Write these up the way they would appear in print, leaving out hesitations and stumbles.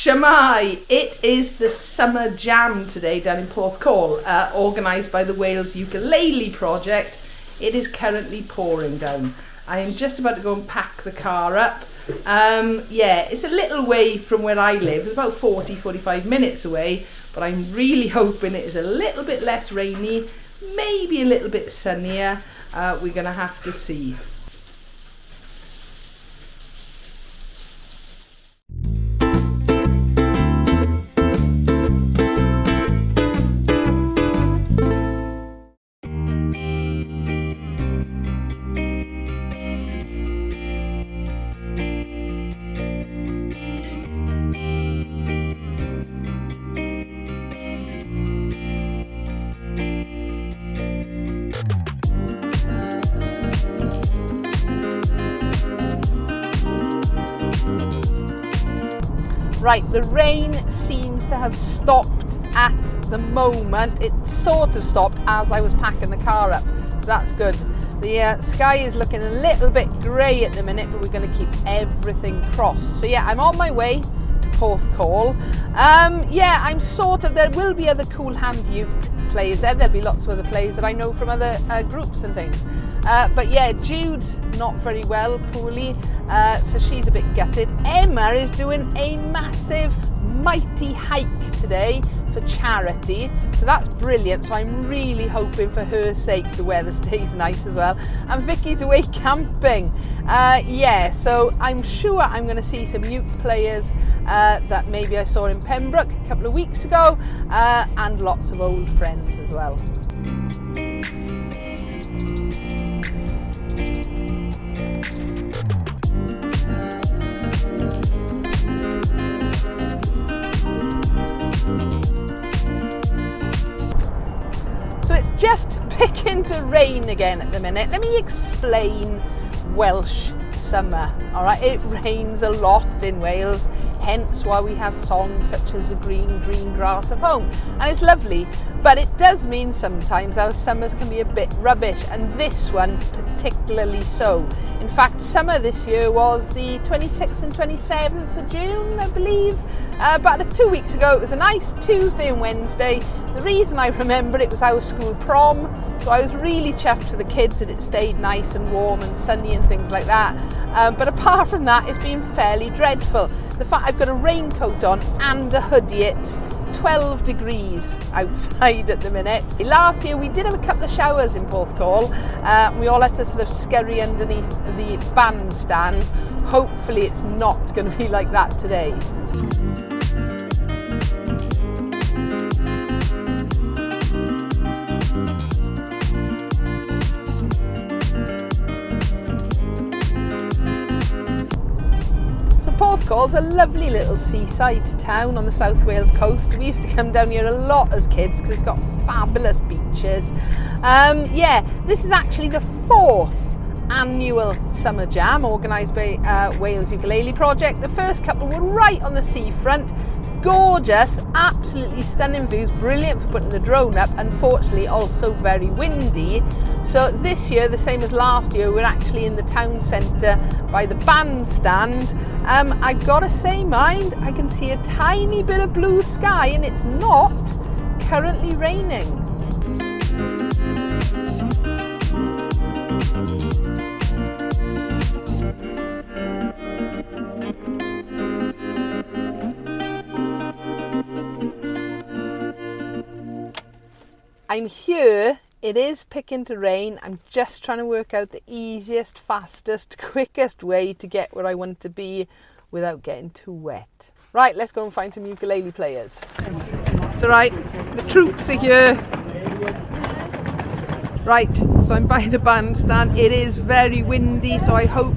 Shamai, it is the summer jam today down in Porthcawl, organised by the Wales Ukulele Project. It is currently pouring down. I am just about to go and pack the car up. It's a little way from where I live. It's about 45 minutes away, but I'm really hoping it is a little bit less rainy, maybe a little bit sunnier. We're going to have to see. Right, the rain seems to have stopped at the moment. It sort of stopped as I was packing the car up, so that's good. The sky is looking a little bit grey at the minute, but we're going to keep everything crossed. So yeah, I'm on my way to Porthcawl. There will be other cool hand uke players there. There'll be lots of other players that I know from other groups and things. But yeah, Jude's not very well, poorly, so she's a bit gutted. Emma is doing a massive, mighty hike today for charity, so that's brilliant. So I'm really hoping for her sake the weather stays nice as well. And Vicky's away camping. So I'm sure I'm going to see some uke players that maybe I saw in Pembroke a couple of weeks ago, and lots of old friends as well. So it's just picking to rain again at the minute. Let me explain Welsh summer. All right, it rains a lot in Wales, hence why we have songs such as the green grass of home, and it's lovely, but it does mean sometimes our summers can be a bit rubbish, and this one particularly so. In fact, summer this year was the 26th and 27th of June, I believe. About 2 weeks ago, it was a nice Tuesday and Wednesday. The reason I remember it was our school prom, so I was really chuffed for the kids that it stayed nice and warm and sunny and things like that. But apart from that, it's been fairly dreadful. The fact I've got a raincoat on and a hoodie, it's 12 degrees outside at the minute. Last year we did have a couple of showers in Porthcawl. We all had to sort of scurry underneath the bandstand. Hopefully it's not going to be like that today. Porthcawl's a lovely little seaside town on the South Wales coast. We used to come down here a lot as kids because it's got fabulous beaches. This is actually the 4th annual summer jam organised by Wales Ukulele Project. The first couple were right on the seafront. Gorgeous, absolutely stunning views, brilliant for putting the drone up. Unfortunately also very windy. So this year, the same as last year, we're actually in the town centre by the bandstand. I gotta say, mind, I can see a tiny bit of blue sky and it's not currently raining. I'm here, it is picking to rain. I'm just trying to work out the easiest, fastest, quickest way to get where I want to be without getting too wet. Right, let's go and find some ukulele players. It's all right, the troops are here. Right, so I'm by the bandstand. It is very windy, so I hope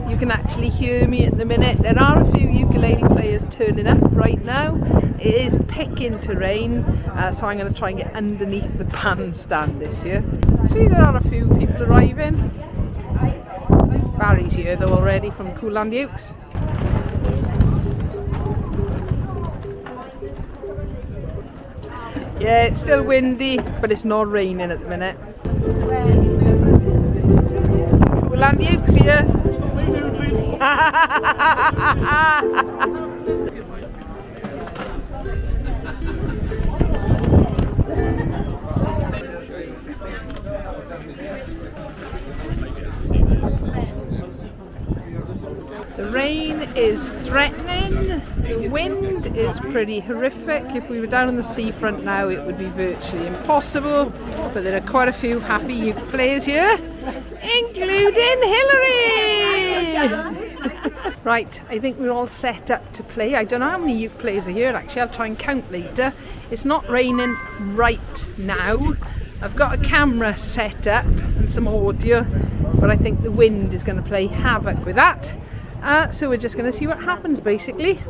you can actually hear me at the minute. There are a few ukulele players turning up right now. It is picking to rain, so I'm going to try and get underneath the bandstand this year. See, there are a few people arriving. Barry's here though already from Cooland Ukes. Yeah, it's still windy, but it's not raining at the minute. Cooland Ukes here. it is threatening. The wind is pretty horrific. If we were down on the seafront now, it would be virtually impossible. But there are quite a few happy uke players here, including Hillary! Right, I think we're all set up to play. I don't know how many uke players are here actually, I'll try and count later. It's not raining right now. I've got a camera set up and some audio, but I think the wind is going to play havoc with that. So we're just going to see what happens basically.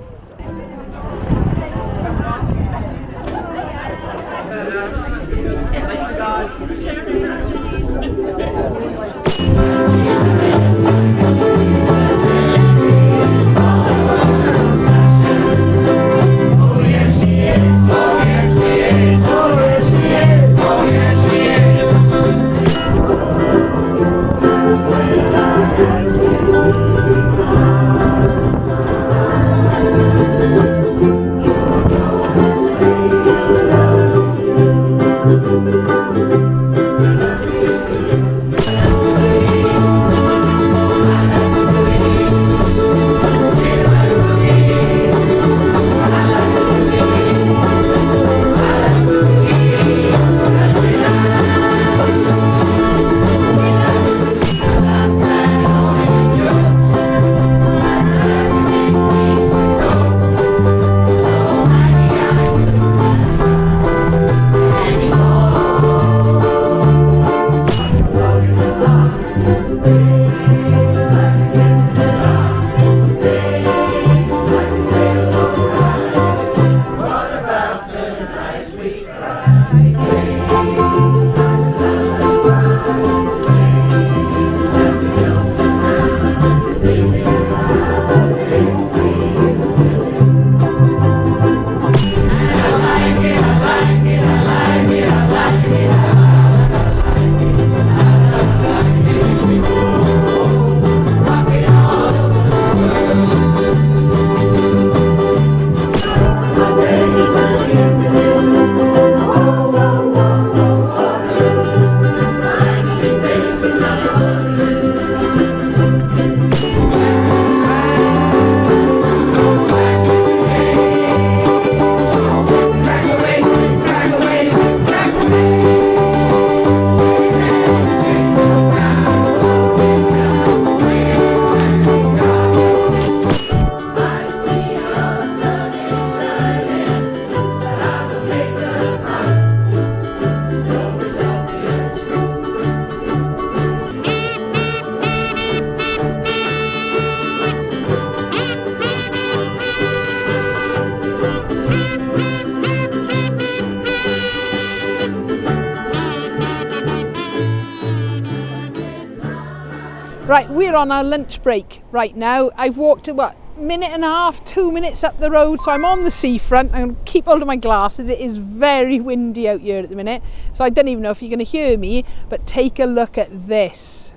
Right, we're on our lunch break right now. I've walked about a minute and a half, 2 minutes up the road, so I'm on the seafront. I'm going to keep hold of my glasses. It is very windy out here at the minute, so I don't even know if you're going to hear me, but take a look at this.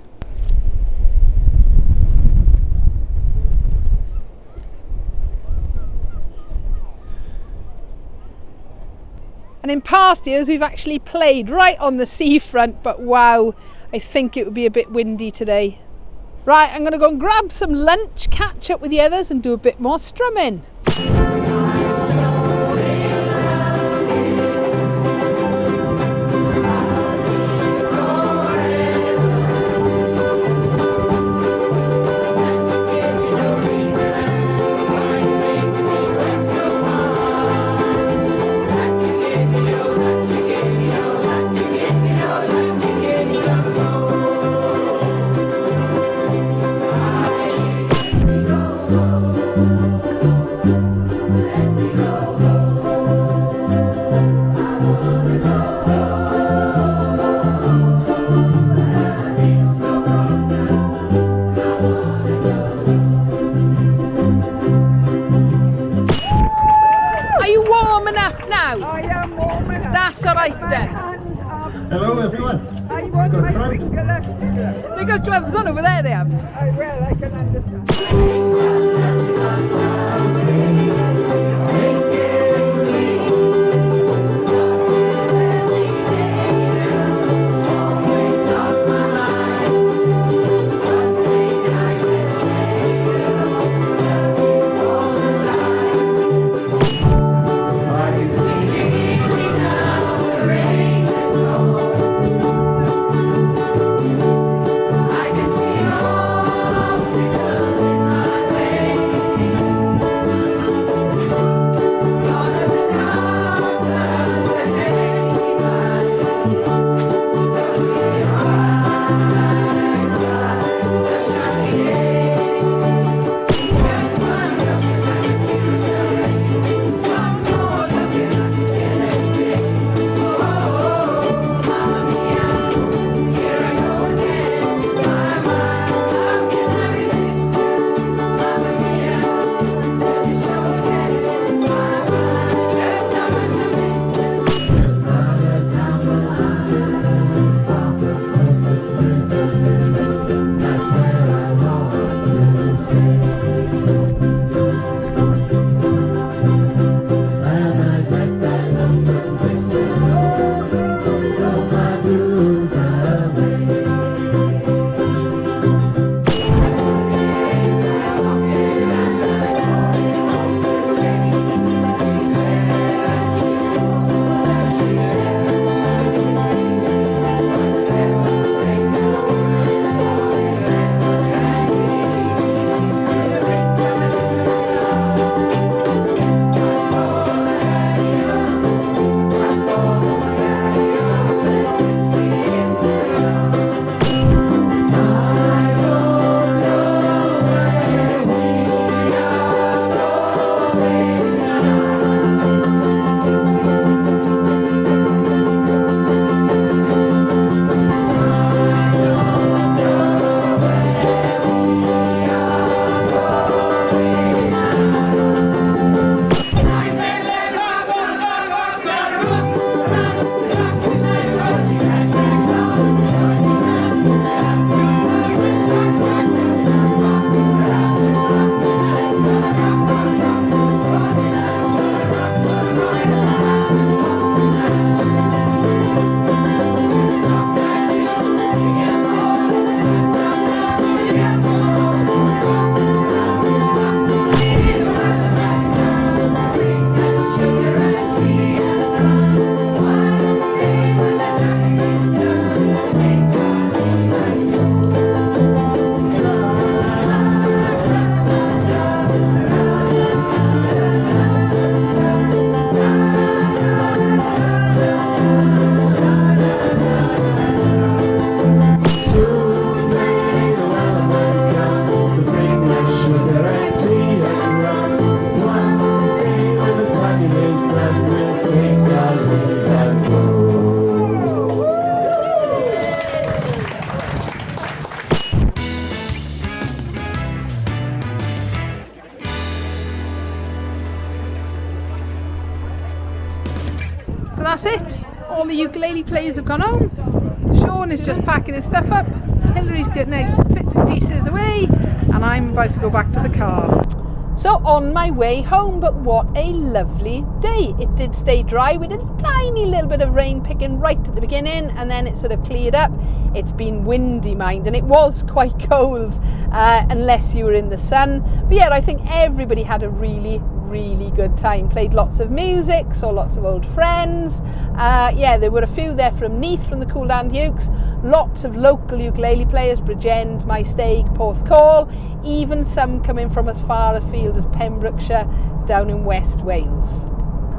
And in past years, we've actually played right on the seafront, but wow, I think it would be a bit windy today. Right, I'm going to go and grab some lunch, catch up with the others and do a bit more strumming. That's all right then. Hello, how's it going? I want my fingerless gloves. They got gloves on over there, they have. Well, I can understand. So that's it. All the ukulele players have gone home. Shaun is just packing his stuff up. Hillary's getting bits and pieces away, and I'm about to go back to the car. So on my way home, but what a lovely day. It did stay dry with a tiny little bit of rain picking right at the beginning, and then it sort of cleared up. It's been windy, mind, and it was quite cold unless you were in the sun. But yeah, I think everybody had a really good time. Played lots of music, saw lots of old friends. Yeah, there were a few there from Neath, from the Cool Land Ukes. Lots of local ukulele players, Bridgend, Maesteg, Porthcawl, even some coming from as far afield as Pembrokeshire, down in West Wales.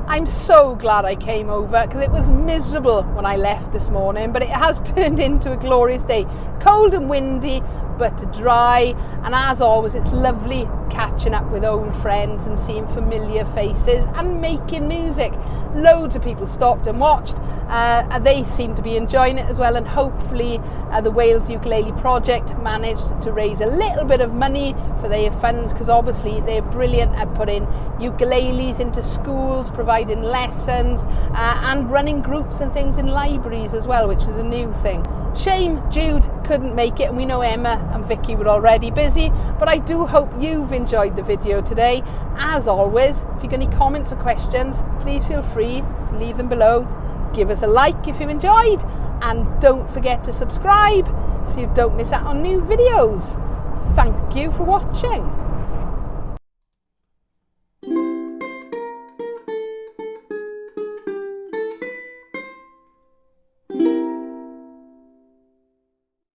I'm so glad I came over, because it was miserable when I left this morning, but it has turned into a glorious day. Cold and windy, but dry, and as always it's lovely catching up with old friends and seeing familiar faces and making music. Loads of people stopped and watched, and they seem to be enjoying it as well, and hopefully the Wales Ukulele Project managed to raise a little bit of money for their funds, because obviously they're brilliant at putting ukuleles into schools, providing lessons, and running groups and things in libraries as well, which is a new thing. Shame Jude couldn't make it, and we know Emma and Vicky were already busy, but I do hope you've enjoyed the video today. As always, if you've got any comments or questions, please feel free to leave them below. Give us a like if you enjoyed, and don't forget to subscribe so you don't miss out on new videos. Thank you for watching.